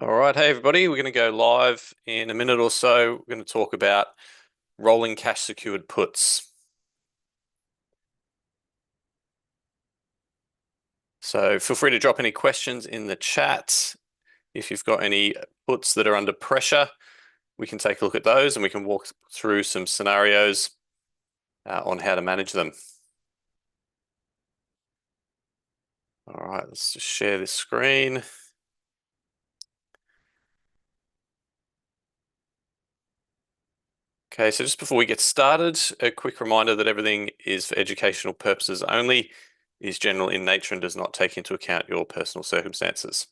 All right, hey everybody, we're going to go live in a minute or so. We're going to talk about rolling cash secured puts. So feel free to drop any questions in the chat. If you've got any puts that are under pressure, we can take a look at those and we can walk through some scenarios on how to manage them. All right, let's just share this screen. Okay, so just before we get started, a quick reminder that everything is for educational purposes only, is general in nature and does not take into account your personal circumstances.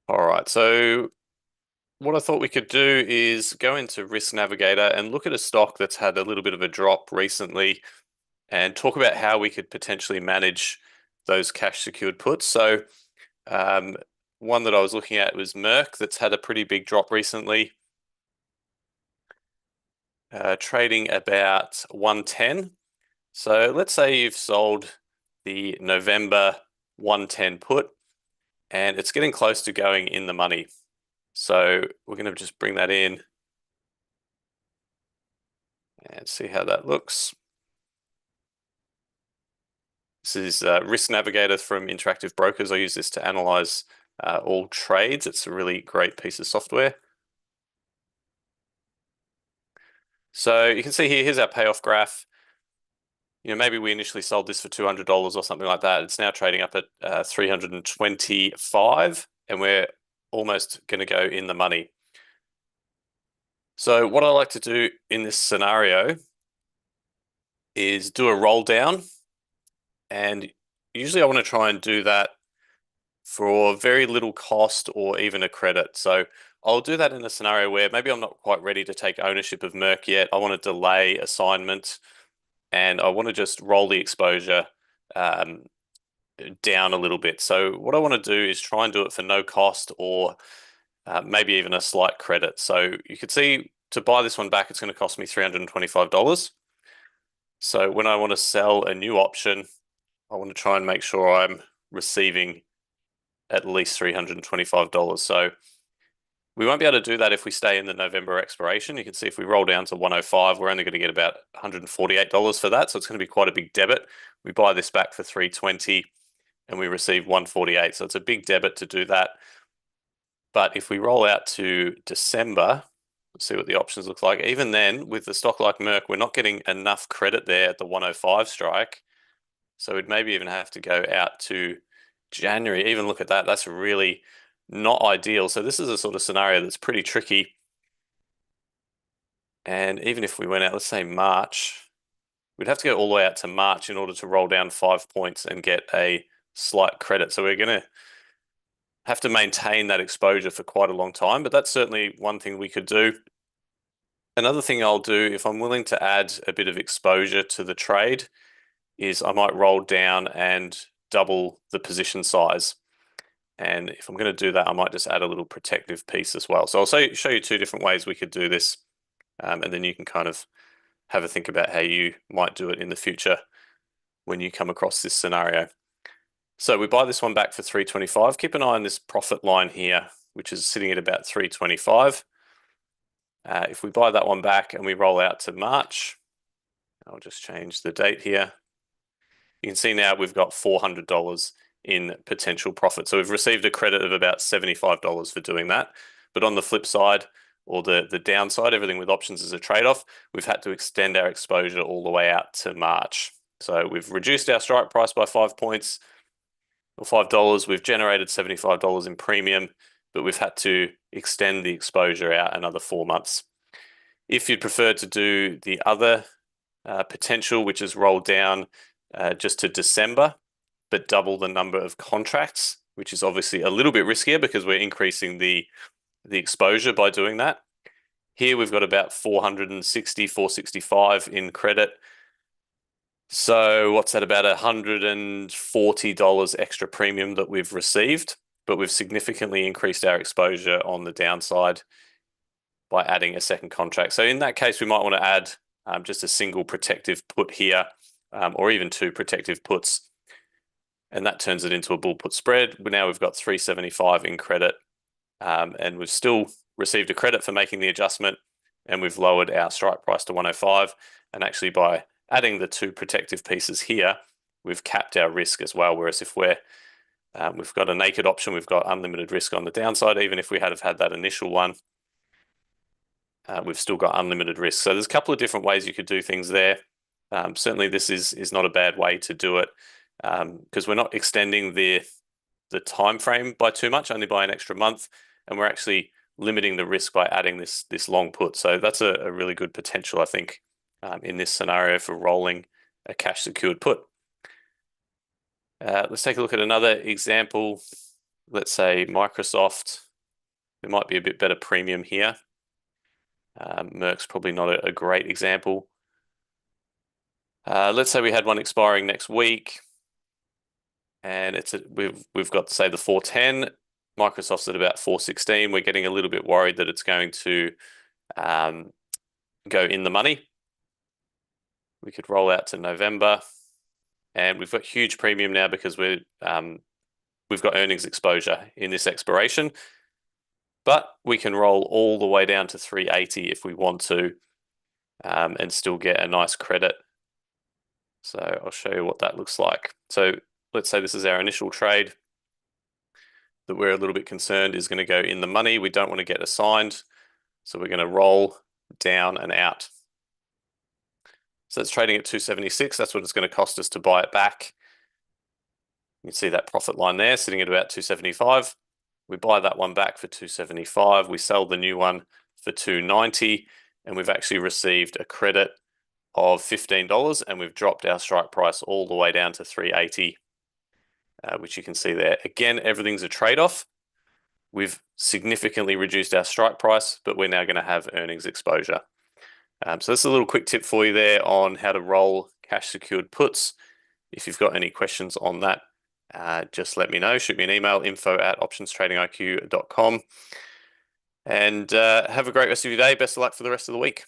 All right, so what I thought we could do is go into Risk Navigator and look at a stock that's had a little bit of a drop recently and talk about how we could potentially manage those cash secured puts. So one that I was looking at was Merck that's had a pretty big drop recently, trading about 110. So let's say you've sold the November 110 put and it's getting close to going in the money. So we're going to just bring that in and see how that looks. This is Risk Navigator from Interactive Brokers. I use this to analyze all trades. It's a really great piece of software. So you can see here, here's our payoff graph. Maybe we initially sold this for $200 or something like that. It's now trading up at 325, and we're almost going to go in the money. So what I like to do in this scenario is do a roll down, and usually I want to try and do that for very little cost or even a credit. So I'll do that in a scenario where maybe I'm not quite ready to take ownership of Merck yet. I want to delay assignment and I want to just roll the exposure down a little bit. So what I want to do is try and do it for no cost or maybe even a slight credit. So you could see to buy this one back, it's going to cost me $325. So when I want to sell a new option, I want to try and make sure I'm receiving at least $325. So we won't be able to do that if we stay in the November expiration. You can see if we roll down to 105, we're only going to get about $148 for that. So it's going to be quite a big debit. We buy this back for 320 and we receive 148. So it's a big debit to do that. But if we roll out to December, let's see what the options look like. Even then, with the stock like Merck, we're not getting enough credit there at the 105 strike. So we'd maybe even have to go out to January. Even look at that. That's really not ideal. So this is a sort of scenario that's pretty tricky. And even if we went out, let's say March, we'd have to go all the way out to March in order to roll down 5 points and get a slight credit. So we're going to have to maintain that exposure for quite a long time, but that's certainly one thing we could do. Another thing I'll do, if I'm willing to add a bit of exposure to the trade, is I might roll down and double the position size. And if I'm going to do that, I might just add a little protective piece as well. So I'll show you two different ways we could do this. And then you can kind of have a think about how you might do it in the future when you come across this scenario. So we buy this one back for 325. Keep an eye on this profit line here, which is sitting at about 325. If we buy that one back and we roll out to March, I'll just change the date here. You can see now we've got $400 in potential profit. So we've received a credit of about $75 for doing that. But on the flip side, or the downside, everything with options is a trade-off, we've had to extend our exposure all the way out to March. So we've reduced our strike price by 5 points, or $5. We've generated $75 in premium, but we've had to extend the exposure out another 4 months. If you'd prefer to do the other potential, which is roll down just to December, but double the number of contracts, which is obviously a little bit riskier because we're increasing the exposure by doing that. Here we've got about 460, 465 in credit. So what's that, about $140 extra premium that we've received, but we've significantly increased our exposure on the downside by adding a second contract. So in that case, we might want to add just a single protective put here, or even 2 protective puts, and that turns it into a bull put spread. But now we've got 375 in credit and we've still received a credit for making the adjustment, and we've lowered our strike price to 105. And actually, by adding the two protective pieces here, we've capped our risk as well. Whereas if we've got a naked option, we've got unlimited risk on the downside. Even if we had have had that initial one, we've still got unlimited risk. So there's a couple of different ways you could do things there. Certainly, this is not a bad way to do it, because we're not extending the time frame by too much, only by an extra month, and we're actually limiting the risk by adding this long put. So that's a really good potential, I think, in this scenario for rolling a cash secured put. Let's take a look at another example. Let's say Microsoft. There might be a bit better premium here. Merck's probably not a great example. Let's say we had one expiring next week, and we've got, say, the 410. Microsoft's at about 416. We're getting a little bit worried that it's going to go in the money. We could roll out to November, and we've got huge premium now because we've got earnings exposure in this expiration. But we can roll all the way down to 380 if we want to, and still get a nice credit. So I'll show you what that looks like. So let's say this is our initial trade that we're a little bit concerned is going to go in the money. We don't want to get assigned, so we're going to roll down and out. So it's trading at 276. That's what it's going to cost us to buy it back. You can see that profit line there sitting at about 275. We buy that one back for 275. We sell the new one for 290, and we've actually received a credit of $15, and we've dropped our strike price all the way down to 380, which you can see there. Again, everything's a trade-off. We've significantly reduced our strike price, but we're now going to have earnings exposure. So that's a little quick tip for you there on how to roll cash secured puts. If you've got any questions on that, just let me know. Shoot me an email, info@optionstradingiq.com. And have a great rest of your day. Best of luck for the rest of the week.